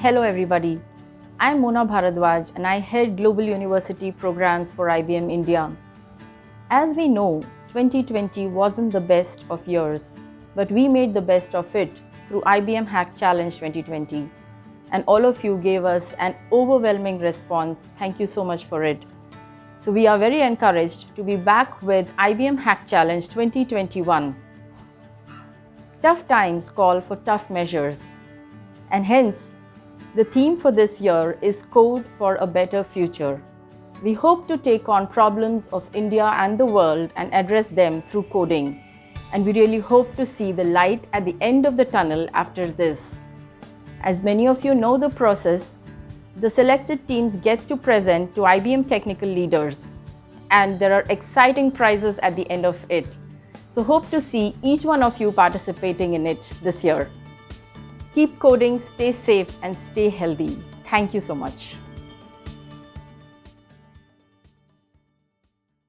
Hello everybody, I am Mona Bharadwaj and I head Global University Programs for IBM India. As we know, 2020 wasn't the best of years, but we made the best of it through IBM Hack Challenge 2020. And all of you gave us an overwhelming response. Thank you so much for it. So we are very encouraged to be back with IBM Hack Challenge 2021. Tough times call for tough measures, and hence, the theme for this year is Code for a Better Future. We hope to take on problems of India and the world and address them through coding. And we really hope to see the light at the end of the tunnel after this. As many of you know the process, the selected teams get to present to IBM technical leaders, and there are exciting prizes at the end of it. So hope to see each one of you participating in it this year. Keep coding, stay safe, and stay healthy. Thank you so much.